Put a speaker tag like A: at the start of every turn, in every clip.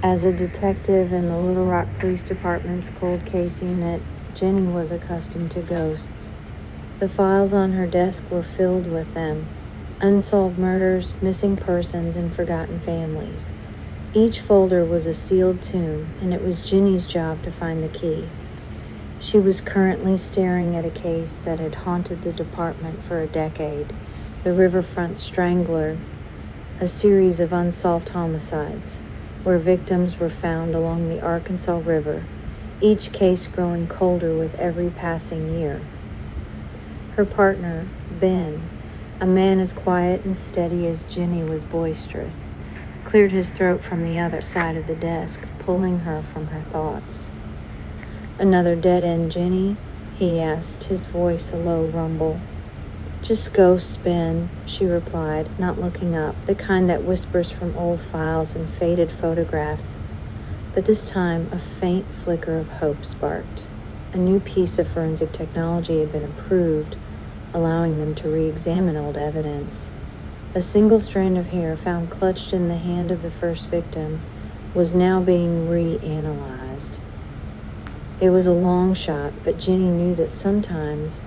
A: As a detective in the Little Rock Police Department's cold case unit, Ginny was accustomed to ghosts. The files on her desk were filled with them. Unsolved murders, missing persons, and forgotten families. Each folder was a sealed tomb, and it was Ginny's job to find the key. She was currently staring at a case that had haunted the department for a decade, the Riverfront Strangler, a series of unsolved homicides, where victims were found along the Arkansas River, each case growing colder with every passing year. Her partner, Ben, a man as quiet and steady as Ginny was boisterous, cleared his throat from the other side of the desk, pulling her from her thoughts. "Another dead end, Ginny?" he asked, his voice a low rumble. "Just ghosts, Ben," she replied, not looking up, the kind that whispers from old files and faded photographs. But this time, a faint flicker of hope sparked. A new piece of forensic technology had been approved, allowing them to re-examine old evidence. A single strand of hair found clutched in the hand of the first victim was now being reanalyzed. It was a long shot, but Ginny knew that sometimes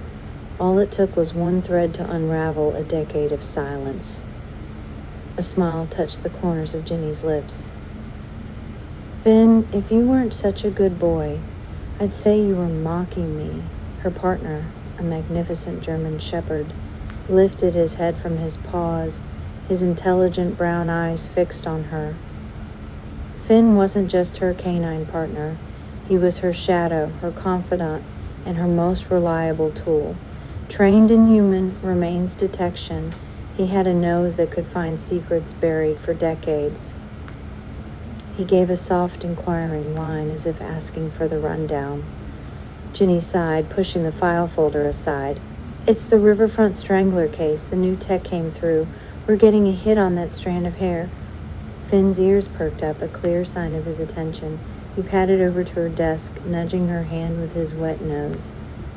A: all it took was one thread to unravel a decade of silence. A smile touched the corners of Ginny's lips. "Finn, if you weren't such a good boy, I'd say you were mocking me." Her partner, a magnificent German shepherd, lifted his head from his paws, his intelligent brown eyes fixed on her. Finn wasn't just her canine partner. He was her shadow, her confidant, and her most reliable tool. Trained in human remains detection, he had a nose that could find secrets buried for decades. He gave a soft, inquiring whine as if asking for the rundown. Ginny sighed, pushing the file folder aside. "It's the Riverfront Strangler case. The new tech came through. We're getting a hit on that strand of hair." Finn's ears perked up, a clear sign of his attention. He padded over to her desk, nudging her hand with his wet nose.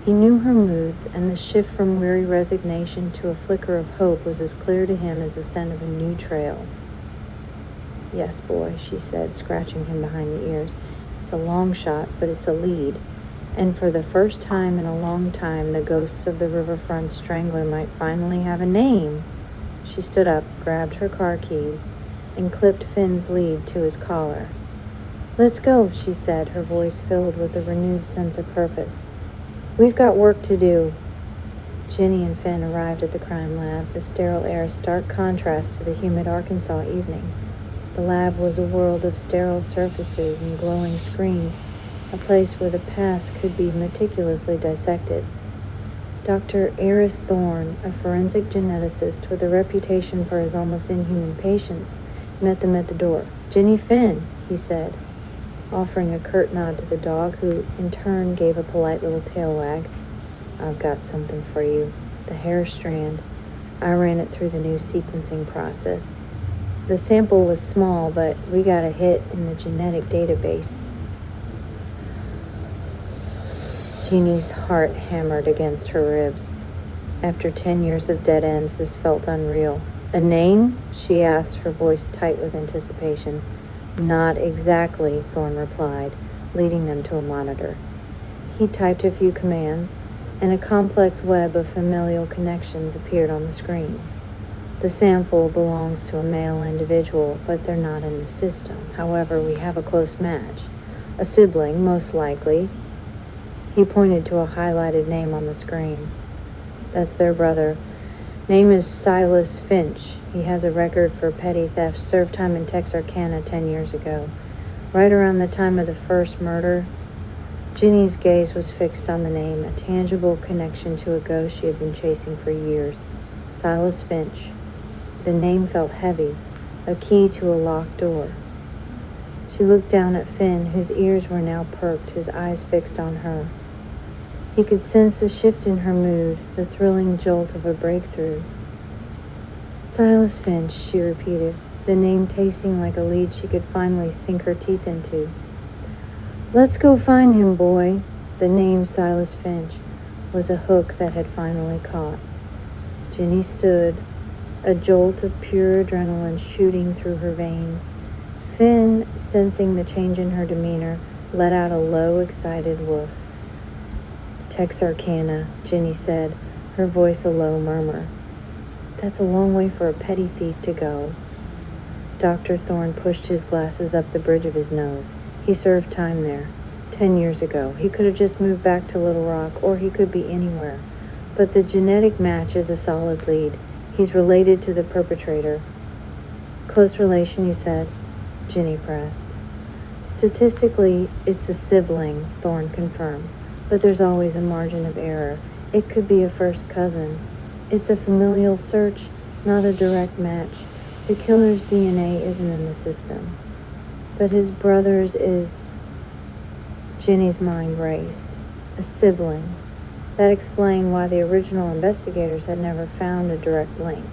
A: He knew her moods, and the shift from weary resignation to a flicker of hope was as clear to him as the scent of a new trail. "Yes, boy," she said, scratching him behind the ears. "It's a long shot, but it's a lead. And for the first time in a long time, the ghosts of the Riverfront Strangler might finally have a name." She stood up, grabbed her car keys, and clipped Finn's lead to his collar. "Let's go," she said, her voice filled with a renewed sense of purpose. "We've got work to do." Ginny and Finn arrived at the crime lab, the sterile air a stark contrast to the humid Arkansas evening. The lab was a world of sterile surfaces and glowing screens, a place where the past could be meticulously dissected. Dr. Eris Thorne, a forensic geneticist with a reputation for his almost inhuman patience, met them at the door. "Ginny, Finn," he said, offering a curt nod to the dog, who in turn gave a polite little tail wag. "I've got something for you. The hair strand. I ran it through the new sequencing process. The sample was small, but we got a hit in the genetic database." Jeannie's heart hammered against her ribs. After 10 years of dead ends, this felt unreal. "A name?" she asked, her voice tight with anticipation. "Not exactly," Thorne replied, leading them to a monitor. He typed a few commands, and a complex web of familial connections appeared on the screen. "The sample belongs to a male individual, but they're not in the system. However, we have a close match. A sibling, most likely." He pointed to a highlighted name on the screen. "That's their brother. Name is Silas Finch. He has a record for petty theft, served time in Texarkana 10 years ago. Right around the time of the first murder." Ginny's gaze was fixed on the name, a tangible connection to a ghost she had been chasing for years. Silas Finch. The name felt heavy, a key to a locked door. She looked down at Finn, whose ears were now perked, his eyes fixed on her. He could sense the shift in her mood, the thrilling jolt of a breakthrough. "Silas Finch," she repeated, the name tasting like a lead she could finally sink her teeth into. "Let's go find him, boy." The name Silas Finch was a hook that had finally caught. Ginny stood, a jolt of pure adrenaline shooting through her veins. Finn, sensing the change in her demeanor, let out a low, excited woof. Texarkana, Ginny said, her voice a low murmur. That's a long way for a petty thief to go. Dr. Thorne pushed his glasses up the bridge of his nose. He served time there. 10 years ago. He could have just moved back to Little Rock, or he could be anywhere. But the genetic match is a solid lead. He's related to the perpetrator. Close relation, you said? Ginny pressed. Statistically, it's a sibling, Thorne confirmed. But there's always a margin of error. It could be a first cousin. It's a familial search, not a direct match. The killer's DNA isn't in the system. But his brother's is... Ginny's mind raced. A sibling. That explained why the original investigators had never found a direct link.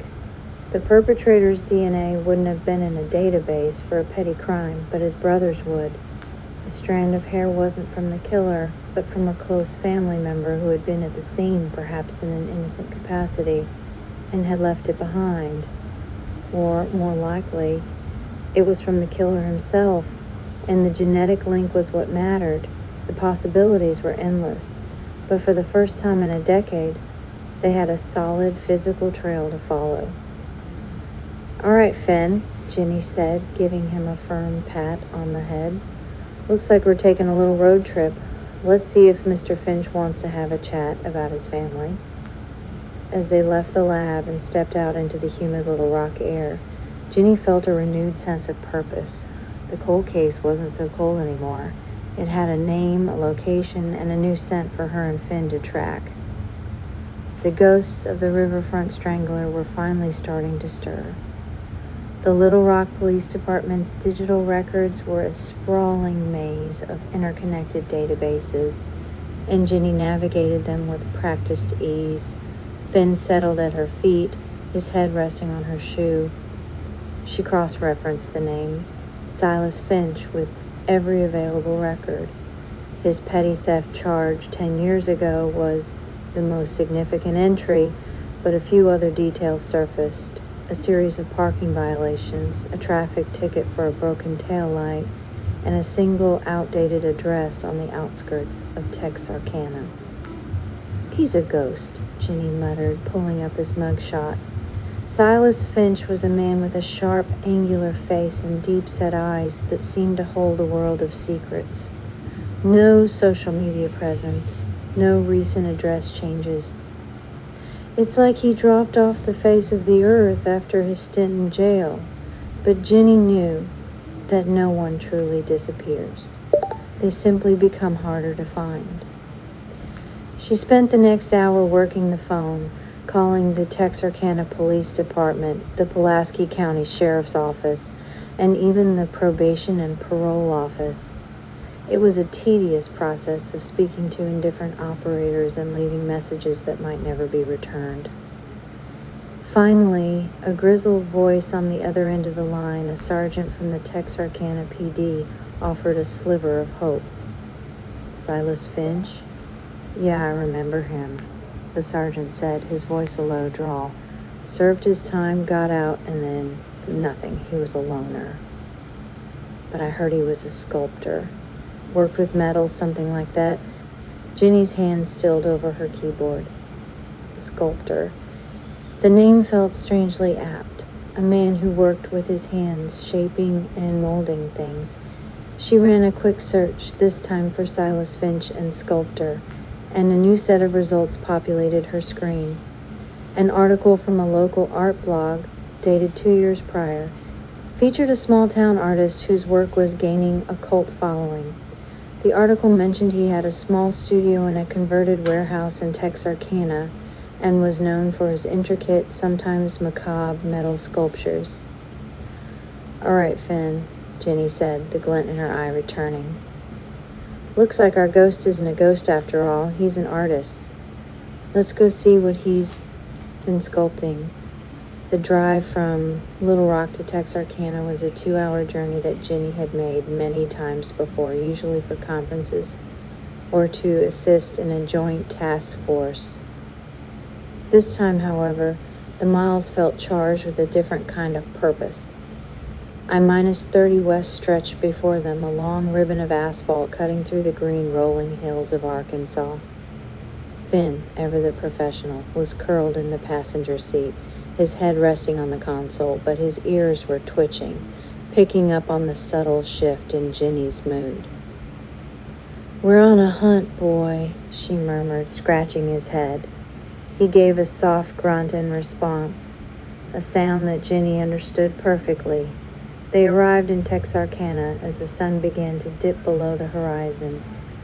A: The perpetrator's DNA wouldn't have been in a database for a petty crime, but his brother's would. The strand of hair wasn't from the killer, but from a close family member who had been at the scene, perhaps in an innocent capacity, and had left it behind. Or, more likely, it was from the killer himself, and the genetic link was what mattered. The possibilities were endless, but for the first time in a decade, they had a solid physical trail to follow. All right, Finn, Ginny said, giving him a firm pat on the head. Looks like we're taking a little road trip. Let's see if Mr. Finch wants to have a chat about his family. As they left the lab and stepped out into the humid Little Rock air, Ginny felt a renewed sense of purpose. The cold case wasn't so cold anymore. It had a name, a location, and a new scent for her and Finn to track. The ghosts of the Riverfront Strangler were finally starting to stir. The Little Rock Police Department's digital records were a sprawling maze of interconnected databases, and Ginny navigated them with practiced ease. Finn settled at her feet, his head resting on her shoe. She cross-referenced the name, Silas Finch, with every available record. His petty theft charge 10 years ago was the most significant entry, but a few other details surfaced. A series of parking violations, a traffic ticket for a broken taillight, and a single outdated address on the outskirts of Texarkana. He's a ghost, Ginny muttered, pulling up his mugshot. Silas Finch was a man with a sharp, angular face and deep-set eyes that seemed to hold a world of secrets. No social media presence, no recent address changes. It's like he dropped off the face of the earth after his stint in jail, but Ginny knew that no one truly disappears. They simply become harder to find. She spent the next hour working the phone, calling the Texarkana Police Department, the Pulaski County Sheriff's Office, and even the Probation and Parole Office. It was a tedious process of speaking to indifferent operators and leaving messages that might never be returned. Finally, a grizzled voice on the other end of the line, a sergeant from the Texarkana PD, offered a sliver of hope. Silas Finch? Yeah, I remember him, the sergeant said, his voice a low drawl. Served his time, got out, and then nothing. He was a loner. But I heard he was a sculptor. Worked with metal, something like that. Ginny's hand stilled over her keyboard. A sculptor. The name felt strangely apt. A man who worked with his hands, shaping and molding things. She ran a quick search, this time for Silas Finch and sculptor, and a new set of results populated her screen. An article from a local art blog, dated 2 years prior, featured a small-town artist whose work was gaining a cult following. The article mentioned he had a small studio in a converted warehouse in Texarkana and was known for his intricate, sometimes macabre, metal sculptures. All right, Finn, Ginny said, the glint in her eye returning. Looks like our ghost isn't a ghost after all. He's an artist. Let's go see what he's been sculpting. The drive from Little Rock to Texarkana was a 2-hour journey that Ginny had made many times before, usually for conferences or to assist in a joint task force. This time, however, the miles felt charged with a different kind of purpose. I-30 west stretched before them, a long ribbon of asphalt cutting through the green rolling hills of Arkansas. Finn, ever the professional, was curled in the passenger seat, his head resting on the console, but his ears were twitching, picking up on the subtle shift in Ginny's mood. "We're on a hunt, boy," she murmured, scratching his head. He gave a soft grunt in response, a sound that Ginny understood perfectly. They arrived in Texarkana as the sun began to dip below the horizon,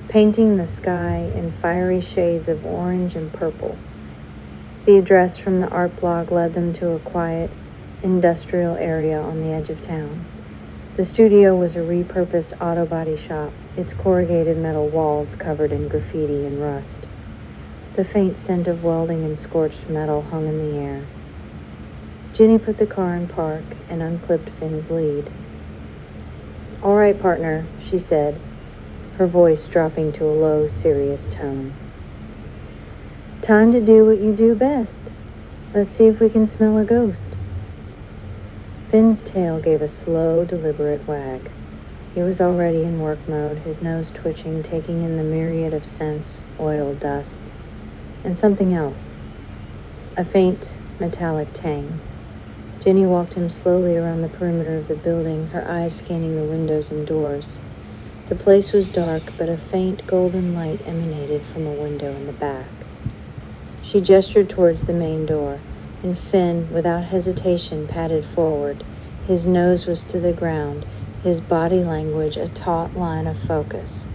A: painting the sky in fiery shades of orange and purple. The address from the art blog led them to a quiet, industrial area on the edge of town. The studio was a repurposed auto body shop, its corrugated metal walls covered in graffiti and rust. The faint scent of welding and scorched metal hung in the air. Ginny put the car in park and unclipped Finn's lead. "All right, partner," she said, her voice dropping to a low, serious tone. "Time to do what you do best. Let's see if we can smell a ghost." Finn's tail gave a slow, deliberate wag. He was already in work mode, his nose twitching, taking in the myriad of scents, oil, dust, and something else. A faint, metallic tang. Ginny walked him slowly around the perimeter of the building, her eyes scanning the windows and doors. The place was dark, but a faint golden light emanated from a window in the back. She gestured towards the main door, and Finn, without hesitation, padded forward. His nose was to the ground, his body language a taut line of focus.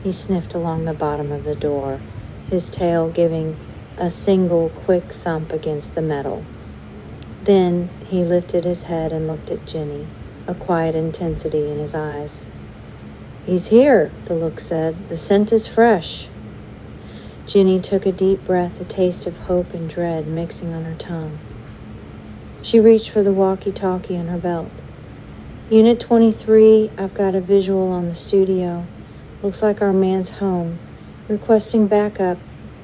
A: He sniffed along the bottom of the door, his tail giving a single quick thump against the metal. Then he lifted his head and looked at Ginny, a quiet intensity in his eyes. "He's here," the look said. "The scent is fresh." Ginny took a deep breath, a taste of hope and dread mixing on her tongue. She reached for the walkie-talkie on her belt. "Unit 23, I've got a visual on the studio. Looks like our man's home. Requesting backup."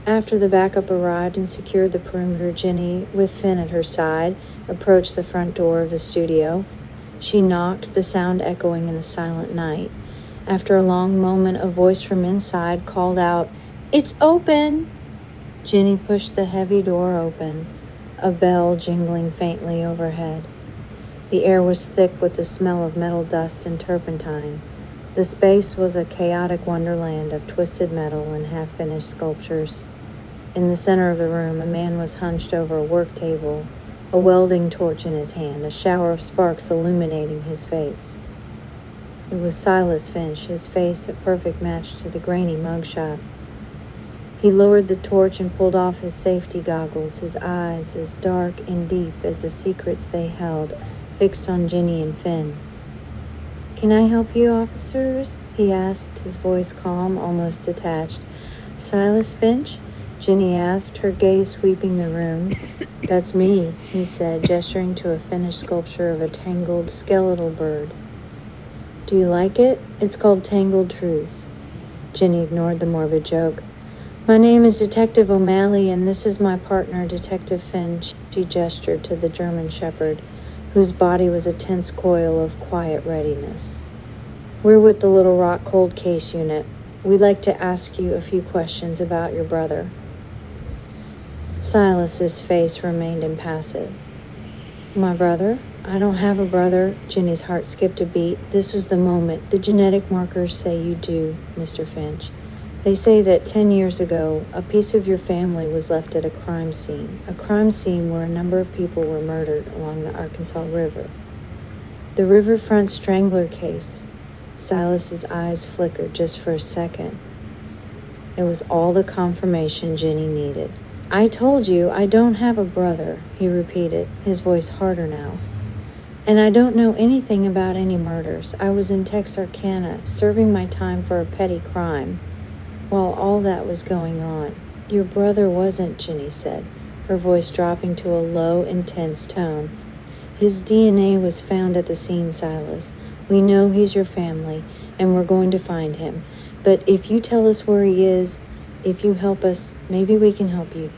A: After the backup arrived and secured the perimeter, Ginny, with Finn at her side, approached the front door of the studio. She knocked, the sound echoing in the silent night. After a long moment, a voice from inside called out, "It's open!" Ginny pushed the heavy door open, a bell jingling faintly overhead. The air was thick with the smell of metal dust and turpentine. The space was a chaotic wonderland of twisted metal and half-finished sculptures. In the center of the room, a man was hunched over a work table, a welding torch in his hand, a shower of sparks illuminating his face. It was Silas Finch, his face a perfect match to the grainy mugshot. He lowered the torch and pulled off his safety goggles, his eyes as dark and deep as the secrets they held, fixed on Ginny and Finn. "Can I help you, officers?" he asked, his voice calm, almost detached. "Silas Finch?" Ginny asked, her gaze sweeping the room. "That's me," he said, gesturing to a finished sculpture of a tangled, skeletal bird. "Do you like it? It's called Tangled Truths." Ginny ignored the morbid joke. "My name is Detective O'Malley, and this is my partner, Detective Finch." She gestured to the German shepherd, whose body was a tense coil of quiet readiness. "We're with the Little Rock Cold Case Unit. We'd like to ask you a few questions about your brother." Silas's face remained impassive. "My brother? I don't have a brother." Ginny's heart skipped a beat. This was the moment. "The genetic markers say you do, Mr. Finch. They say that 10 years ago, a piece of your family was left at a crime scene where a number of people were murdered along the Arkansas River. The Riverfront Strangler case." Silas's eyes flickered just for a second. It was all the confirmation Ginny needed. "I told you I don't have a brother," he repeated, his voice harder now. "And I don't know anything about any murders. I was in Texarkana, serving my time for a petty crime while all that was going on." "Your brother wasn't," Ginny said, her voice dropping to a low, intense tone. "His DNA was found at the scene, Silas. We know he's your family, and we're going to find him. But if you tell us where he is, if you help us, maybe we can help you."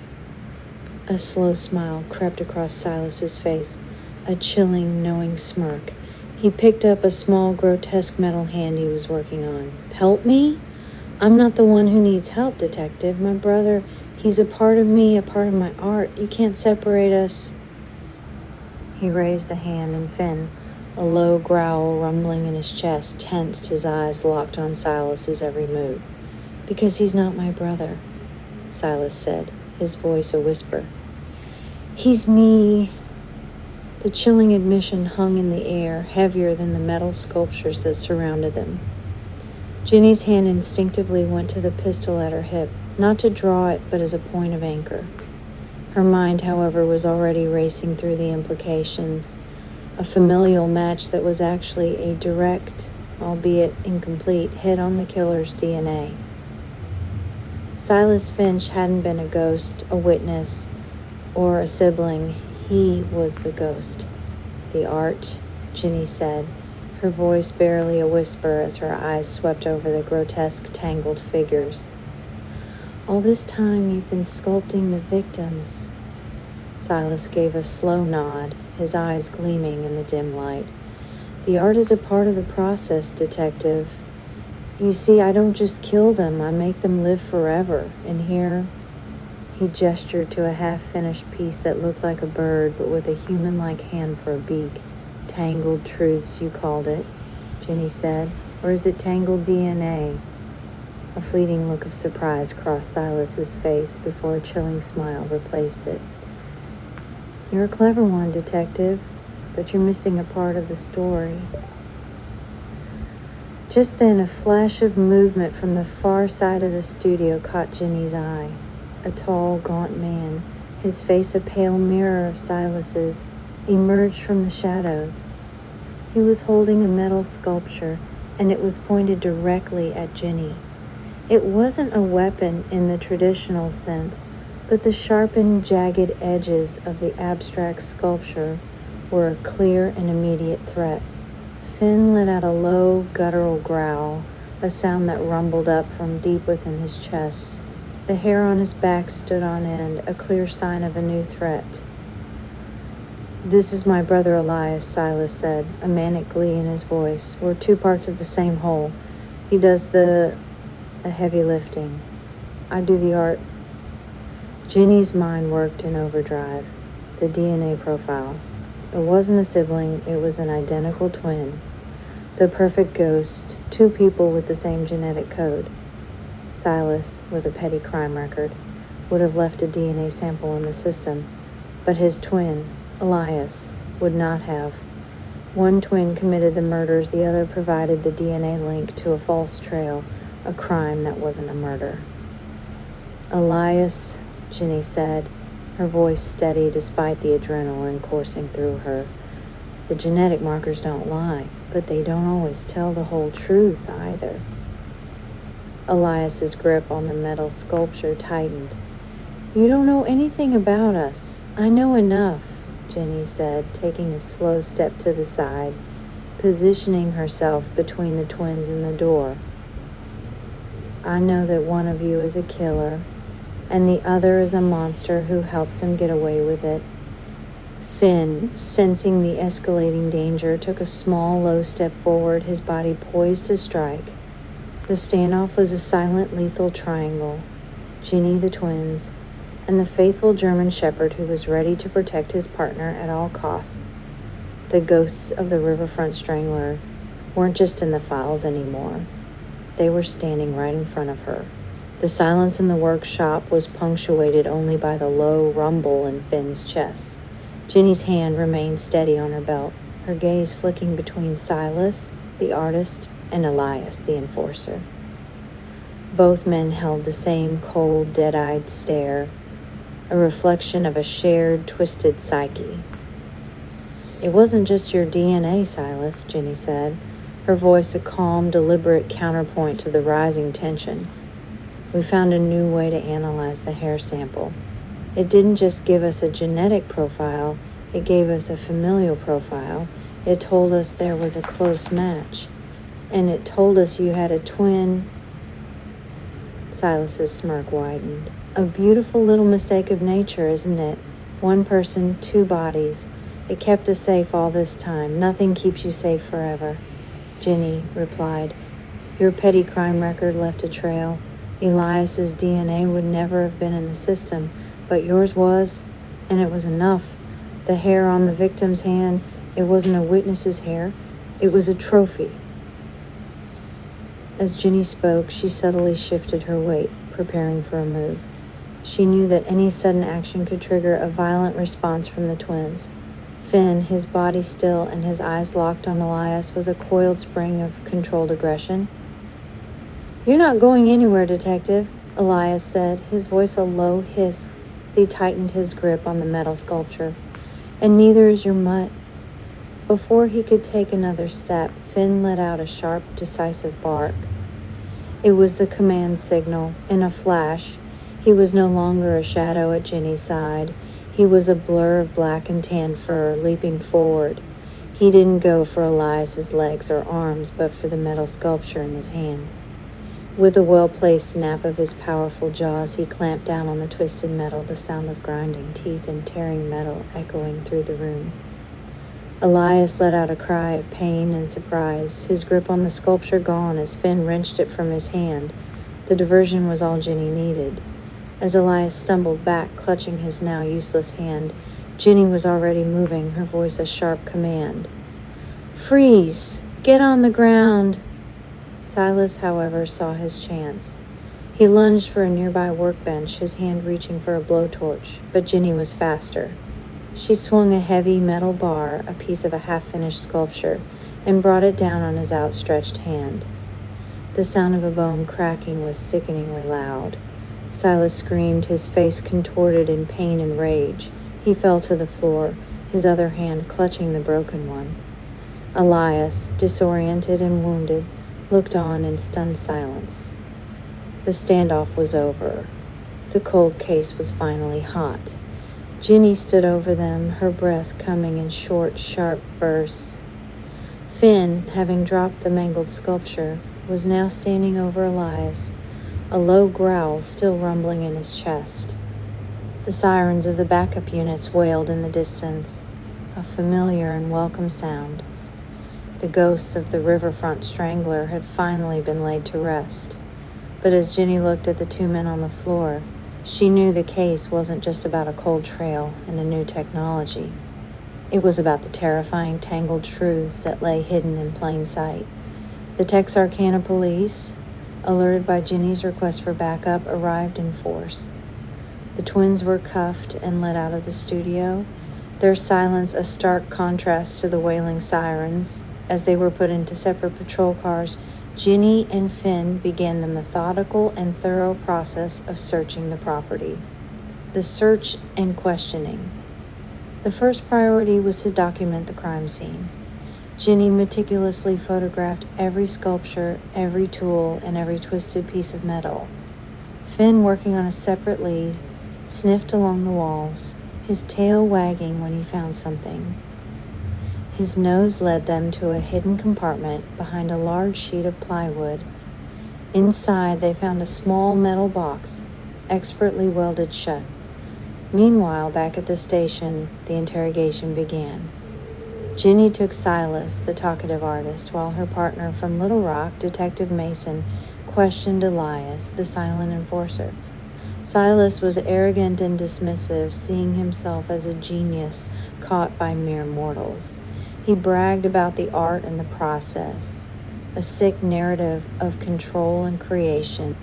A: A slow smile crept across Silas's face, a chilling, knowing smirk. He picked up a small, grotesque metal hand he was working on. Help me? I'm not the one who needs help, Detective. My brother, he's a part of me, a part of my art. You can't separate us. He raised the hand, and Finn, a low growl rumbling in his chest, tensed, his eyes locked on Silas's every move. Because he's not my brother, Silas said, his voice a whisper. He's me. The chilling admission hung in the air, heavier than the metal sculptures that surrounded them. Ginny's hand instinctively went to the pistol at her hip, not to draw it, but as a point of anchor. Her mind, however, was already racing through the implications. A familial match that was actually a direct, albeit incomplete, hit on the killer's DNA. Silas Finch hadn't been a ghost, a witness, or a sibling. He was the ghost. The art, Ginny said, her voice barely a whisper as her eyes swept over the grotesque, tangled figures. All this time you've been sculpting the victims. Silas gave a slow nod, his eyes gleaming in the dim light. The art is a part of the process, Detective. You see, I don't just kill them, I make them live forever. And here, he gestured to a half-finished piece that looked like a bird, but with a human-like hand for a beak. Tangled truths, you called it, Ginny said. Or is it tangled DNA? A fleeting look of surprise crossed Silas's face before a chilling smile replaced it. You're a clever one, Detective, but you're missing a part of the story. Just then, a flash of movement from the far side of the studio caught Ginny's eye. A tall, gaunt man, his face a pale mirror of Silas's, emerged from the shadows. He was holding a metal sculpture, and it was pointed directly at Ginny. It wasn't a weapon in the traditional sense, but the sharpened, jagged edges of the abstract sculpture were a clear and immediate threat. Finn let out a low, guttural growl, a sound that rumbled up from deep within his chest. The hair on his back stood on end, a clear sign of a new threat. This is my brother Elias, Silas said, a manic glee in his voice. We're two parts of the same whole. He does the heavy lifting. I do the art. Ginny's mind worked in overdrive. The DNA profile. It wasn't a sibling, it was an identical twin. The perfect ghost, two people with the same genetic code. Silas, with a petty crime record, would have left a DNA sample in the system, but his twin, Elias, would not have. One twin committed the murders, the other provided the DNA link to a false trail, a crime that wasn't a murder. Elias, Ginny said, her voice steady despite the adrenaline coursing through her. The genetic markers don't lie, but they don't always tell the whole truth either. Elias's grip on the metal sculpture tightened. You don't know anything about us. I know enough, Ginny said, taking a slow step to the side, positioning herself between the twins and the door. I know that one of you is a killer, and the other is a monster who helps him get away with it. Finn, sensing the escalating danger, took a small, low step forward, his body poised to strike. The standoff was a silent, lethal triangle. Ginny, the twins, and the faithful German shepherd who was ready to protect his partner at all costs. The ghosts of the Riverfront Strangler weren't just in the files anymore. They were standing right in front of her. The silence in the workshop was punctuated only by the low rumble in Finn's chest. Ginny's hand remained steady on her belt, her gaze flicking between Silas, the artist, and Elias, the enforcer. Both men held the same cold, dead-eyed stare, a reflection of a shared, twisted psyche. It wasn't just your DNA, Silas, Ginny said, her voice a calm, deliberate counterpoint to the rising tension. We found a new way to analyze the hair sample. It didn't just give us a genetic profile, it gave us a familial profile. It told us there was a close match. And it told us you had a twin. Silas's smirk widened. A beautiful little mistake of nature, isn't it? One person, two bodies. It kept us safe all this time. Nothing keeps you safe forever. Ginny replied, Your petty crime record left a trail. Elias's DNA would never have been in the system, but yours was, and it was enough. The hair on the victim's hand, it wasn't a witness's hair. It was a trophy. As Ginny spoke, she subtly shifted her weight, preparing for a move. She knew that any sudden action could trigger a violent response from the twins. Finn, his body still and his eyes locked on Elias, was a coiled spring of controlled aggression. You're not going anywhere, Detective, Elias said, his voice a low hiss as he tightened his grip on the metal sculpture. And neither is your mutt. Before he could take another step, Finn let out a sharp, decisive bark. It was the command signal. In a flash, he was no longer a shadow at Ginny's side. He was a blur of black and tan fur leaping forward. He didn't go for Elias's legs or arms, but for the metal sculpture in his hand. With a well-placed snap of his powerful jaws, he clamped down on the twisted metal, the sound of grinding teeth and tearing metal echoing through the room. Elias let out a cry of pain and surprise, his grip on the sculpture gone as Finn wrenched it from his hand. The diversion was all Ginny needed. As Elias stumbled back, clutching his now useless hand, Ginny was already moving, her voice a sharp command. Freeze! Get on the ground! Silas, however, saw his chance. He lunged for a nearby workbench, his hand reaching for a blowtorch, but Ginny was faster. She swung a heavy metal bar, a piece of a half-finished sculpture, and brought it down on his outstretched hand. The sound of a bone cracking was sickeningly loud. Silas screamed, his face contorted in pain and rage. He fell to the floor, his other hand clutching the broken one. Elias, disoriented and wounded, looked on in stunned silence. The standoff was over. The cold case was finally hot. Ginny stood over them, her breath coming in short, sharp bursts. Finn, having dropped the mangled sculpture, was now standing over Elias, a low growl still rumbling in his chest. The sirens of the backup units wailed in the distance, a familiar and welcome sound. The ghosts of the Riverfront Strangler had finally been laid to rest. But as Ginny looked at the two men on the floor, she knew the case wasn't just about a cold trail and a new technology. It was about the terrifying, tangled truths that lay hidden in plain sight. The Texarkana police, alerted by Ginny's request for backup, arrived in force. The twins were cuffed and led out of the studio, their silence a stark contrast to the wailing sirens. As they were put into separate patrol cars, Ginny and Finn began the methodical and thorough process of searching the property. The search and questioning. The first priority was to document the crime scene. Ginny meticulously photographed every sculpture, every tool, and every twisted piece of metal. Finn, working on a separate lead, sniffed along the walls, his tail wagging when he found something. His nose led them to a hidden compartment behind a large sheet of plywood. Inside, they found a small metal box, expertly welded shut. Meanwhile, back at the station, the interrogation began. Ginny took Silas, the talkative artist, while her partner from Little Rock, Detective Mason, questioned Elias, the silent enforcer. Silas was arrogant and dismissive, seeing himself as a genius caught by mere mortals. He bragged about the art and the process, a sick narrative of control and creation.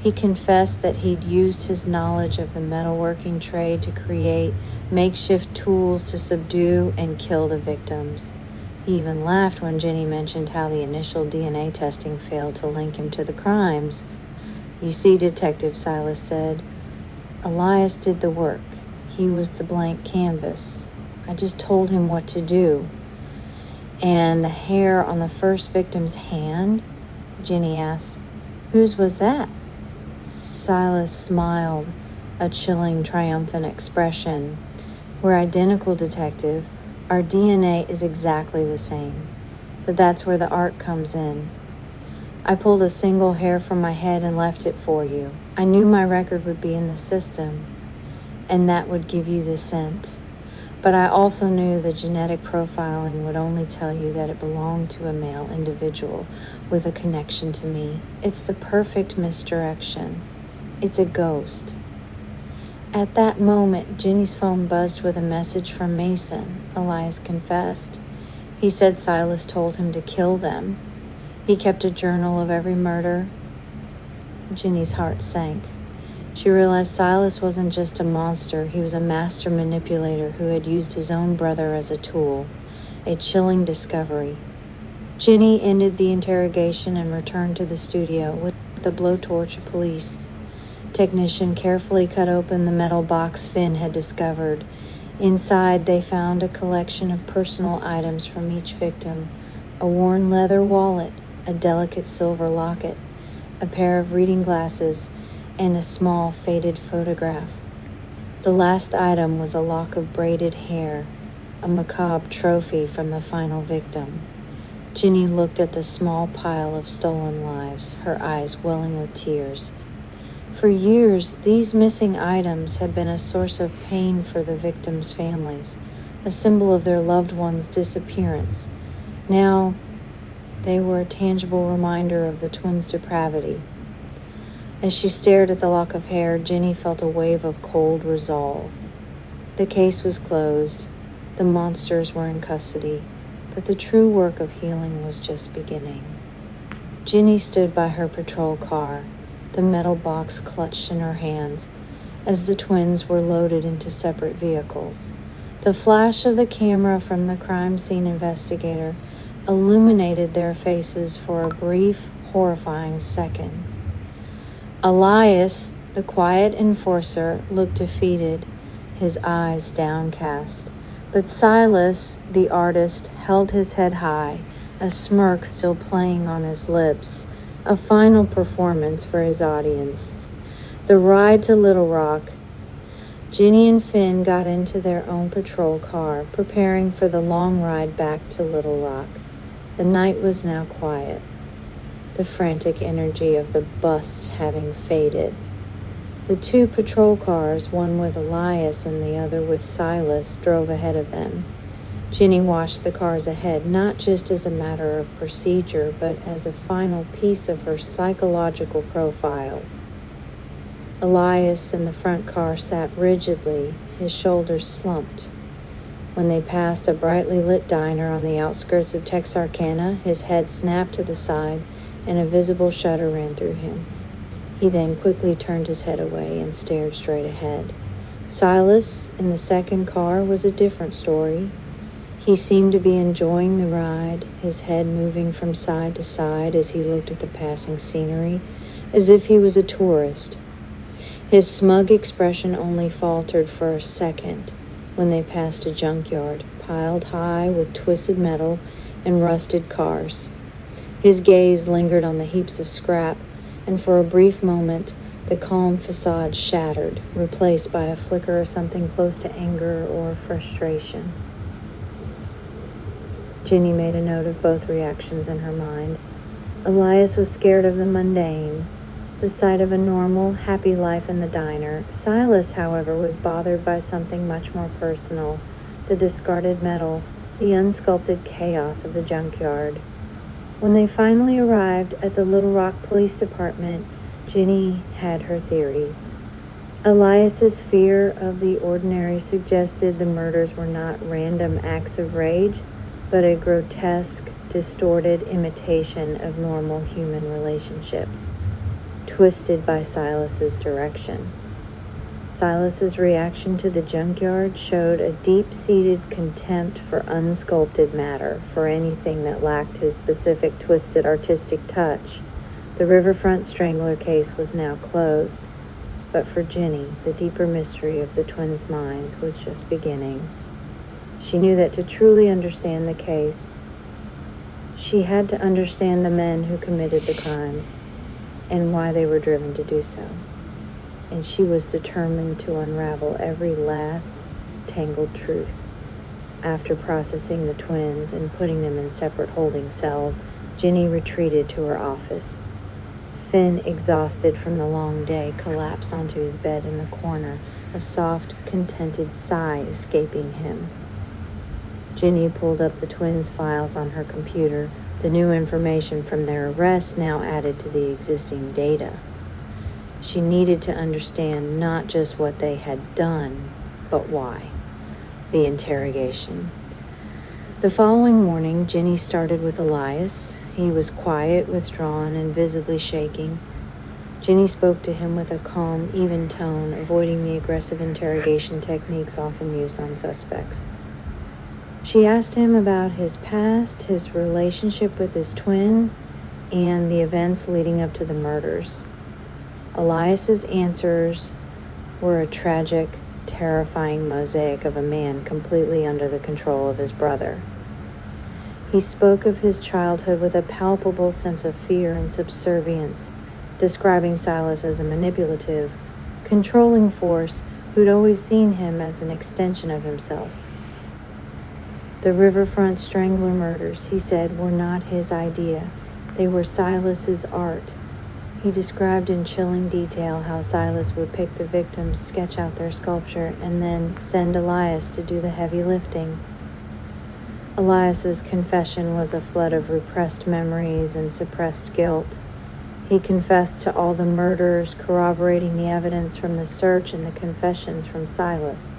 A: He confessed that he'd used his knowledge of the metalworking trade to create makeshift tools to subdue and kill the victims. He even laughed when Ginny mentioned how the initial DNA testing failed to link him to the crimes. You see, Detective, Silas said, Elias did the work. He was the blank canvas. I just told him what to do. And the hair on the first victim's hand? Ginny asked. Whose was that? Silas smiled, a chilling, triumphant expression. We're identical, Detective. Our DNA is exactly the same. But that's where the art comes in. I pulled a single hair from my head and left it for you. I knew my record would be in the system, and that would give you the scent. But I also knew the genetic profiling would only tell you that it belonged to a male individual with a connection to me. It's the perfect misdirection. It's a ghost. At that moment, Ginny's phone buzzed with a message from Mason. Elias confessed. He said Silas told him to kill them. He kept a journal of every murder. Ginny's heart sank. She realized Silas wasn't just a monster, he was a master manipulator who had used his own brother as a tool. A chilling discovery. Ginny ended the interrogation and returned to the studio with the blowtorch. A police technician carefully cut open the metal box Finn had discovered. Inside, they found a collection of personal items from each victim: a worn leather wallet, a delicate silver locket, a pair of reading glasses, and a small faded photograph. The last item was a lock of braided hair, a macabre trophy from the final victim. Ginny looked at the small pile of stolen lives, her eyes welling with tears. For years, these missing items had been a source of pain for the victims' families, a symbol of their loved one's disappearance. Now, they were a tangible reminder of the twins' depravity. As she stared at the lock of hair, Ginny felt a wave of cold resolve. The case was closed. The monsters were in custody, but the true work of healing was just beginning. Ginny stood by her patrol car, the metal box clutched in her hands, as the twins were loaded into separate vehicles. The flash of the camera from the crime scene investigator illuminated their faces for a brief, horrifying second. Elias, the quiet enforcer, looked defeated, his eyes downcast. But Silas, the artist, held his head high, a smirk still playing on his lips, a final performance for his audience. The ride to Little Rock. Ginny and Finn got into their own patrol car, preparing for the long ride back to Little Rock. The night was now quiet, the frantic energy of the bust having faded. The two patrol cars, one with Elias and the other with Silas, drove ahead of them. Ginny watched the cars ahead, not just as a matter of procedure, but as a final piece of her psychological profile. Elias in the front car sat rigidly, his shoulders slumped. When they passed a brightly lit diner on the outskirts of Texarkana, his head snapped to the side and a visible shudder ran through him. He then quickly turned his head away and stared straight ahead. Silas, in the second car, was a different story. He seemed to be enjoying the ride, his head moving from side to side as he looked at the passing scenery, as if he was a tourist. His smug expression only faltered for a second when they passed a junkyard piled high with twisted metal and rusted cars. His gaze lingered on the heaps of scrap, and for a brief moment, the calm facade shattered, replaced by a flicker of something close to anger or frustration. Ginny made a note of both reactions in her mind. Elias was scared of the mundane, the sight of a normal, happy life in the diner. Silas, however, was bothered by something much more personal, the discarded metal, the unsculpted chaos of the junkyard. When they finally arrived at the Little Rock Police Department, Ginny had her theories. Elias's fear of the ordinary suggested the murders were not random acts of rage, but a grotesque, distorted imitation of normal human relationships, twisted by Silas's direction. Silas's reaction to the junkyard showed a deep-seated contempt for unsculpted matter, for anything that lacked his specific twisted artistic touch. The Riverfront Strangler case was now closed, but for Ginny, the deeper mystery of the twins' minds was just beginning. She knew that to truly understand the case, she had to understand the men who committed the crimes and why they were driven to do so. And she was determined to unravel every last tangled truth. After processing the twins and putting them in separate holding cells, Ginny retreated to her office, Finn, exhausted from the long day, collapsed onto his bed in the corner, a soft, contented sigh escaping him. Ginny pulled up the twins' files on her computer, the new information from their arrest now added to the existing data. She needed to understand not just what they had done, but why. The interrogation. The following morning, Ginny started with Elias. He was quiet, withdrawn, and visibly shaking. Ginny spoke to him with a calm, even tone, avoiding the aggressive interrogation techniques often used on suspects. She asked him about his past, his relationship with his twin, and the events leading up to the murders. Elias's answers were a tragic, terrifying mosaic of a man completely under the control of his brother. He spoke of his childhood with a palpable sense of fear and subservience, describing Silas as a manipulative, controlling force who'd always seen him as an extension of himself. The Riverfront Strangler murders, he said, were not his idea. They were Silas's art. He described in chilling detail how Silas would pick the victims, sketch out their sculpture, and then send Elias to do the heavy lifting. Elias's confession was a flood of repressed memories and suppressed guilt. He confessed to all the murders, corroborating the evidence from the search and the confessions from Silas.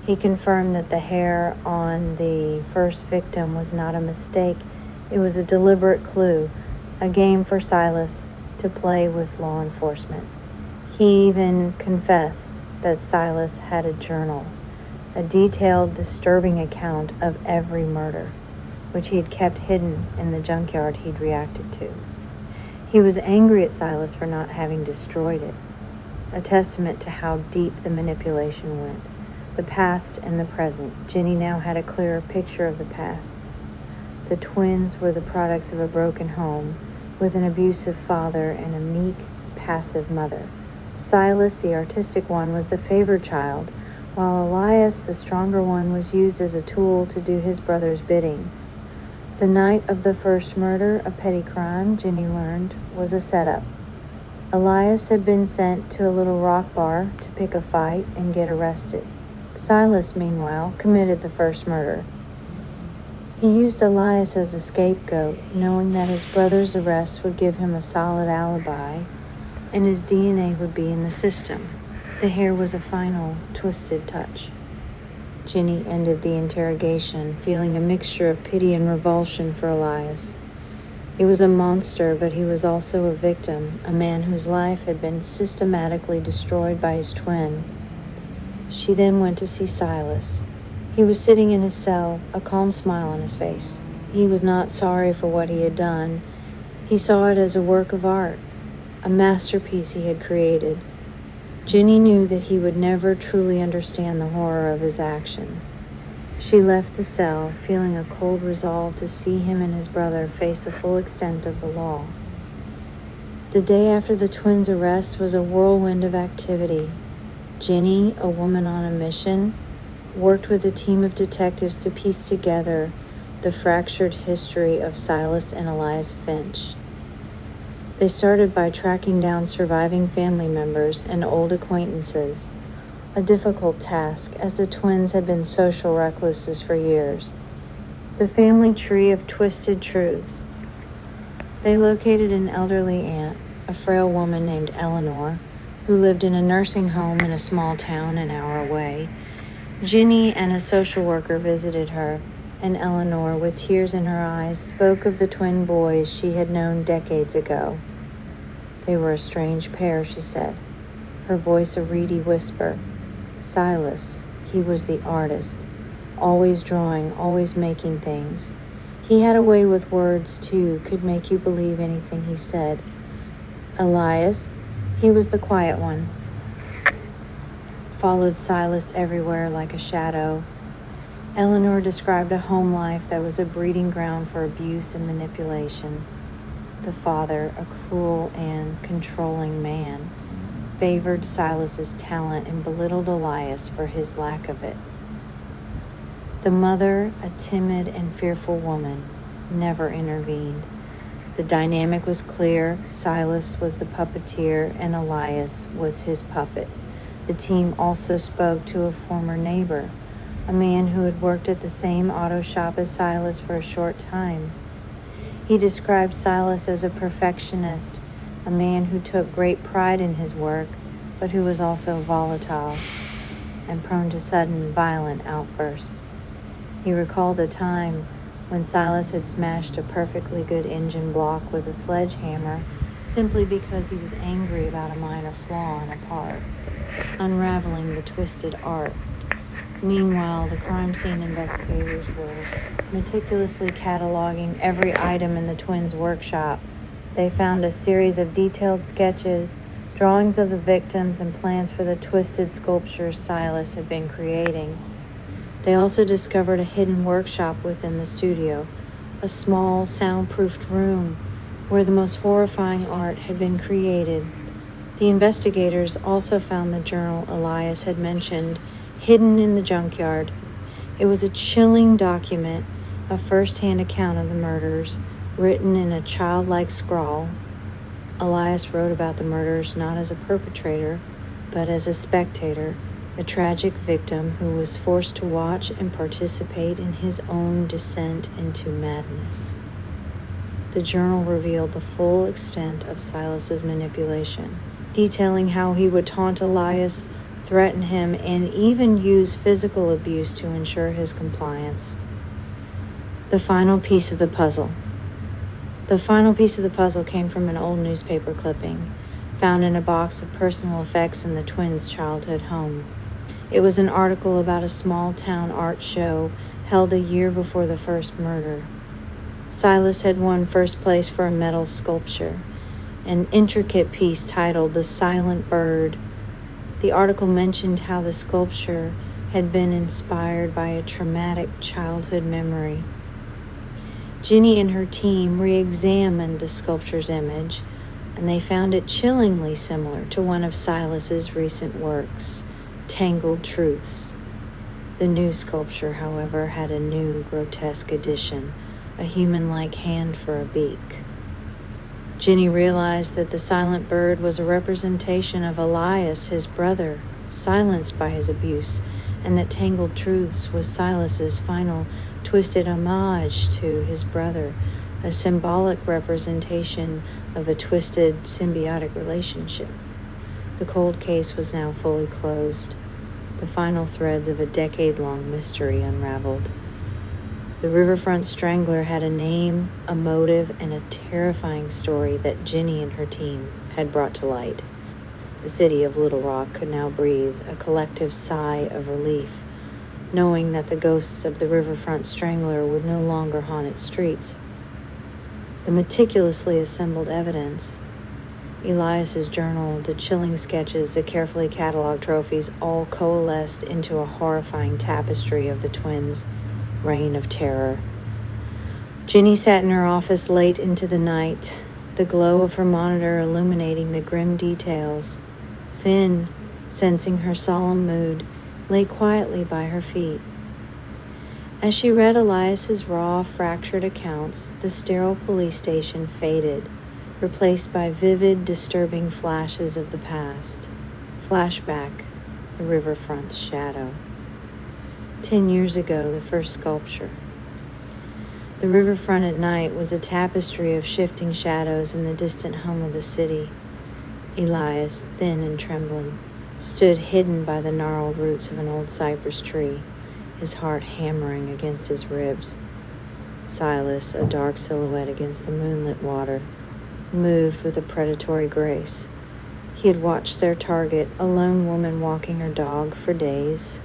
A: He confirmed that the hair on the first victim was not a mistake. It was a deliberate clue, a game for Silas to play with law enforcement. He even confessed that Silas had a journal, a detailed, disturbing account of every murder, which he had kept hidden in the junkyard he'd reacted to. He was angry at Silas for not having destroyed it, a testament to how deep the manipulation went. The past and the present. Ginny now had a clearer picture of the past. The twins were the products of a broken home, with an abusive father and a meek, passive mother. Silas, the artistic one, was the favored child, while Elias, the stronger one, was used as a tool to do his brother's bidding. The night of the first murder, a petty crime, Ginny learned, was a setup. Elias had been sent to a little rock bar to pick a fight and get arrested. Silas, meanwhile, committed the first murder. He used Elias as a scapegoat, knowing that his brother's arrest would give him a solid alibi, and his DNA would be in the system. The hair was a final, twisted touch. Ginny ended the interrogation, feeling a mixture of pity and revulsion for Elias. He was a monster, but he was also a victim, a man whose life had been systematically destroyed by his twin. She then went to see Silas. He was sitting in his cell, a calm smile on his face. He was not sorry for what he had done. He saw it as a work of art, a masterpiece he had created. Ginny knew that he would never truly understand the horror of his actions. She left the cell, feeling a cold resolve to see him and his brother face the full extent of the law. The day after the twins' arrest was a whirlwind of activity. Ginny, a woman on a mission, worked with a team of detectives to piece together the fractured history of Silas and Elias Finch. They started by tracking down surviving family members and old acquaintances, a difficult task as the twins had been social recluses for years. The family tree of twisted truth. They located an elderly aunt, a frail woman named Eleanor, who lived in a nursing home in a small town an hour away. Ginny and a social worker visited her, and Eleanor, with tears in her eyes, spoke of the twin boys she had known decades ago. They were a strange pair, she said, her voice a reedy whisper. Silas, he was the artist, always drawing, always making things. He had a way with words, too, could make you believe anything he said. Elias, he was the quiet one. Followed Silas everywhere like a shadow. Eleanor described a home life that was a breeding ground for abuse and manipulation. The father, a cruel and controlling man, favored Silas's talent and belittled Elias for his lack of it. The mother, a timid and fearful woman, never intervened. The dynamic was clear. Silas was the puppeteer and Elias was his puppet. The team also spoke to a former neighbor, a man who had worked at the same auto shop as Silas for a short time. He described Silas as a perfectionist, a man who took great pride in his work, but who was also volatile and prone to sudden, violent outbursts. He recalled a time when Silas had smashed a perfectly good engine block with a sledgehammer simply because he was angry about a minor flaw in a part, unraveling the twisted art. Meanwhile, the crime scene investigators were meticulously cataloging every item in the twins' workshop. They found a series of detailed sketches, drawings of the victims, and plans for the twisted sculptures Silas had been creating. They also discovered a hidden workshop within the studio, a small, soundproofed room where the most horrifying art had been created. The investigators also found the journal Elias had mentioned hidden in the junkyard. It was a chilling document, a first-hand account of the murders, written in a childlike scrawl. Elias wrote about the murders not as a perpetrator, but as a spectator, a tragic victim who was forced to watch and participate in his own descent into madness. The journal revealed the full extent of Silas's manipulation, detailing how he would taunt Elias, threaten him, and even use physical abuse to ensure his compliance. The final piece of the puzzle. The final piece of the puzzle came from an old newspaper clipping, found in a box of personal effects in the twins' childhood home. It was an article about a small-town art show held a year before the first murder. Silas had won first place for a metal sculpture, an intricate piece titled The Silent Bird. The article mentioned how the sculpture had been inspired by a traumatic childhood memory. Ginny and her team re-examined the sculpture's image, and they found it chillingly similar to one of Silas's recent works, Tangled Truths. The new sculpture, however, had a new grotesque addition, a human-like hand for a beak. Ginny realized that the silent bird was a representation of Elias, his brother, silenced by his abuse, and that Tangled Truths was Silas's final twisted homage to his brother, a symbolic representation of a twisted symbiotic relationship. The cold case was now fully closed, the final threads of a decade-long mystery unraveled. The Riverfront Strangler had a name, a motive, and a terrifying story that Ginny and her team had brought to light. The city of Little Rock could now breathe a collective sigh of relief, knowing that the ghosts of the Riverfront Strangler would no longer haunt its streets. The meticulously assembled evidence, Elias's journal, the chilling sketches, the carefully cataloged trophies, all coalesced into a horrifying tapestry of the twins' reign of terror. Ginny sat in her office late into the night, the glow of her monitor illuminating the grim details. Finn, sensing her solemn mood, lay quietly by her feet. As she read Elias's raw, fractured accounts, the sterile police station faded, replaced by vivid, disturbing flashes of the past. Flashback, the riverfront's shadow. 10 years ago, the first sculpture. The riverfront at night was a tapestry of shifting shadows in the distant home of the city. Elias, thin and trembling, stood hidden by the gnarled roots of an old cypress tree, his heart hammering against his ribs. Silas, a dark silhouette against the moonlit water, moved with a predatory grace. He had watched their target, a lone woman walking her dog, for days.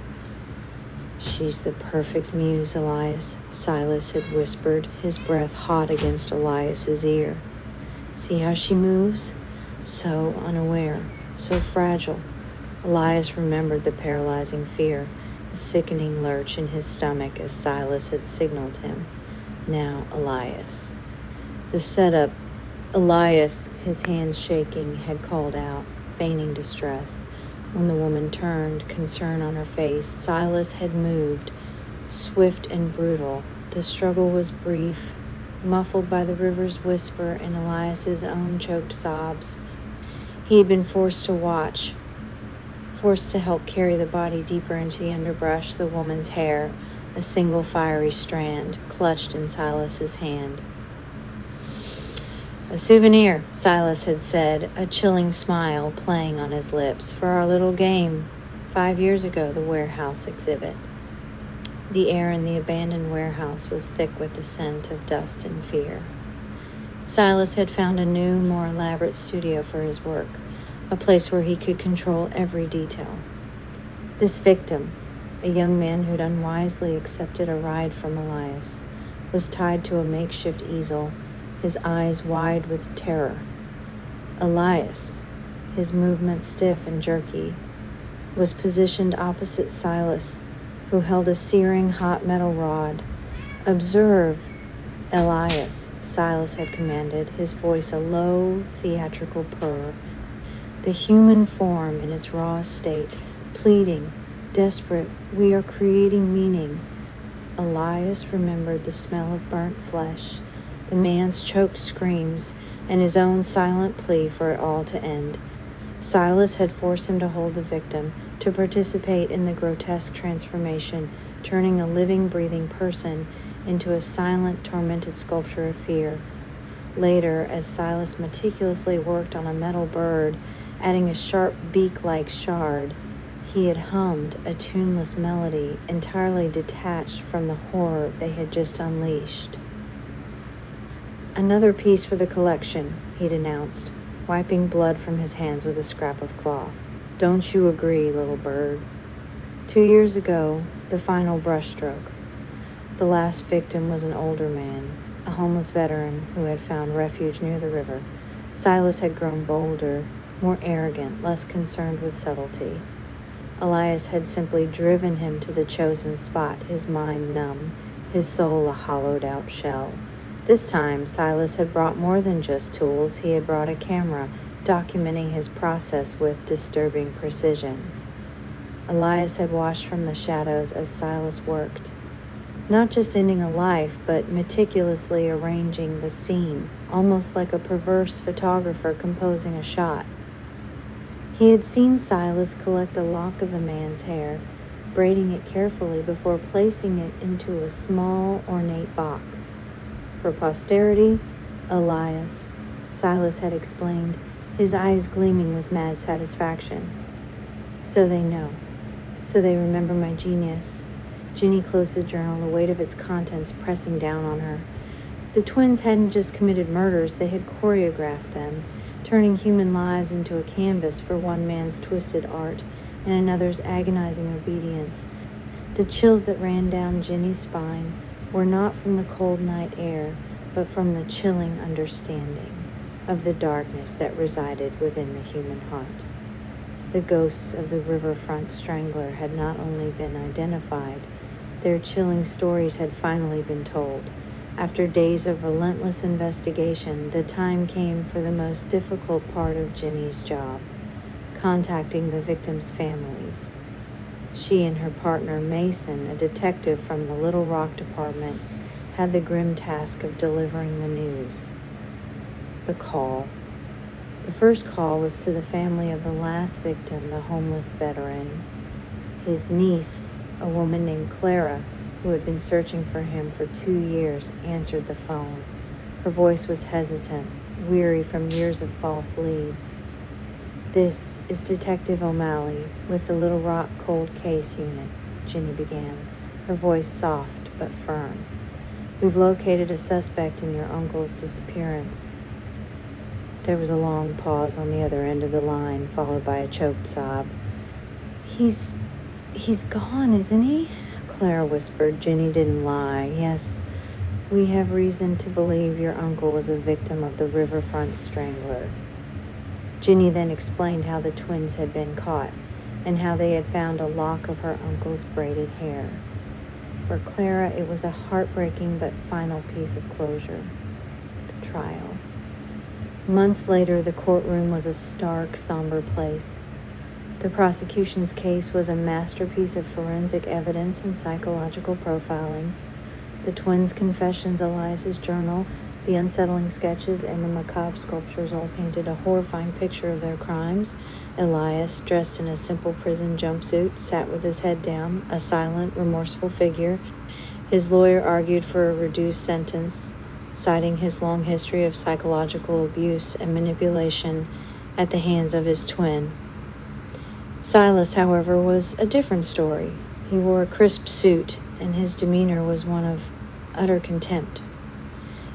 A: "She's the perfect muse, Elias," Silas had whispered, his breath hot against Elias's ear. "See how she moves? So unaware, so fragile." Elias remembered the paralyzing fear, the sickening lurch in his stomach as Silas had signaled him. Now Elias. The setup, Elias, his hands shaking, had called out, feigning distress. When the woman turned, concern on her face, Silas had moved, swift and brutal. The struggle was brief, muffled by the river's whisper and Elias's own choked sobs. He had been forced to watch, forced to help carry the body deeper into the underbrush, the woman's hair, a single fiery strand, clutched in Silas's hand. "A souvenir," Silas had said, a chilling smile playing on his lips, "for our little game 5 years ago, the warehouse exhibit." The air in the abandoned warehouse was thick with the scent of dust and fear. Silas had found a new, more elaborate studio for his work, a place where he could control every detail. This victim, a young man who'd unwisely accepted a ride from Elias, was tied to a makeshift easel, his eyes wide with terror. Elias, his movements stiff and jerky, was positioned opposite Silas, who held a searing hot metal rod. "Observe, Elias," Silas had commanded, his voice a low, theatrical purr. The human form in its rawest state, pleading, desperate, "We are creating meaning." Elias remembered the smell of burnt flesh, the man's choked screams, and his own silent plea for it all to end. Silas had forced him to hold the victim, to participate in the grotesque transformation, turning a living, breathing person into a silent, tormented sculpture of fear. Later, as Silas meticulously worked on a metal bird, adding a sharp beak-like shard, he had hummed a tuneless melody entirely detached from the horror they had just unleashed. "Another piece for the collection," he'd announced, wiping blood from his hands with a scrap of cloth. "Don't you agree, little bird?" 2 years ago, the final brushstroke. The last victim was an older man, a homeless veteran who had found refuge near the river. Silas had grown bolder, more arrogant, less concerned with subtlety. Elias had simply driven him to the chosen spot, his mind numb, his soul a hollowed-out shell. This time, Silas had brought more than just tools. He had brought a camera, documenting his process with disturbing precision. Elias had watched from the shadows as Silas worked, not just ending a life, but meticulously arranging the scene, almost like a perverse photographer composing a shot. He had seen Silas collect a lock of the man's hair, braiding it carefully before placing it into a small, ornate box. For posterity, Elias, Silas had explained, his eyes gleaming with mad satisfaction. "So they know. So they remember my genius." Ginny closed the journal, the weight of its contents pressing down on her. The twins hadn't just committed murders, they had choreographed them, turning human lives into a canvas for one man's twisted art and another's agonizing obedience. The chills that ran down Ginny's spine were not from the cold night air, but from the chilling understanding of the darkness that resided within the human heart. The ghosts of the Riverfront Strangler had not only been identified, their chilling stories had finally been told. After days of relentless investigation, the time came for the most difficult part of Ginny's job, contacting the victims' families. She and her partner Mason, a detective from the Little Rock Department, had the grim task of delivering the news. The call. The first call was to the family of the last victim, the homeless veteran. His niece, a woman named Clara, who had been searching for him for 2 years, answered the phone. Her voice was hesitant, weary from years of false leads. "This is Detective O'Malley with the Little Rock Cold Case Unit," Ginny began, her voice soft but firm. "We've located a suspect in your uncle's disappearance." There was a long pause on the other end of the line, followed by a choked sob. He's gone, isn't he?" Clara whispered. Ginny didn't lie. "Yes, we have reason to believe your uncle was a victim of the Riverfront Strangler." Ginny then explained how the twins had been caught and how they had found a lock of her uncle's braided hair. For Clara, it was a heartbreaking but final piece of closure. The trial. Months later, the courtroom was a stark, somber place. The prosecution's case was a masterpiece of forensic evidence and psychological profiling. The twins' confessions, Elias's journal, the unsettling sketches, and the macabre sculptures all painted a horrifying picture of their crimes. Elias, dressed in a simple prison jumpsuit, sat with his head down, a silent, remorseful figure. His lawyer argued for a reduced sentence, citing his long history of psychological abuse and manipulation at the hands of his twin. Silas, however, was a different story. He wore a crisp suit, and his demeanor was one of utter contempt.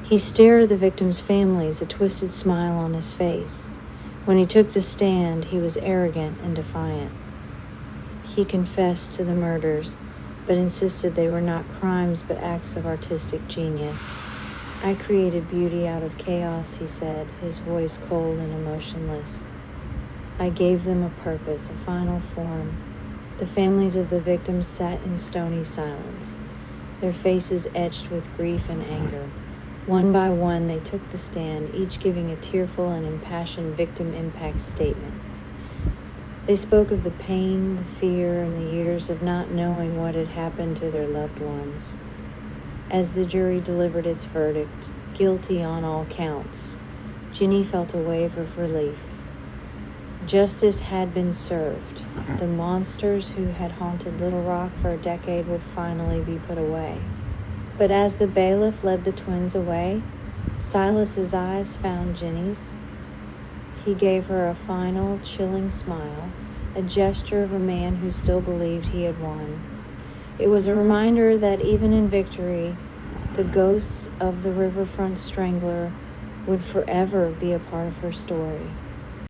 A: He stared at the victims' families, a twisted smile on his face. When he took the stand, he was arrogant and defiant. He confessed to the murders, but insisted they were not crimes but acts of artistic genius. "I created beauty out of chaos," he said, his voice cold and emotionless. "I gave them a purpose, a final form." The families of the victims sat in stony silence, their faces etched with grief and anger. One by one, they took the stand, each giving a tearful and impassioned victim impact statement. They spoke of the pain, the fear, and the years of not knowing what had happened to their loved ones. As the jury delivered its verdict, guilty on all counts, Ginny felt a wave of relief. Justice had been served. The monsters who had haunted Little Rock for a decade would finally be put away. But as the bailiff led the twins away, Silas's eyes found Ginny's. He gave her a final, chilling smile, a gesture of a man who still believed he had won. It was a reminder that even in victory, the ghosts of the Riverfront Strangler would forever be a part of her story.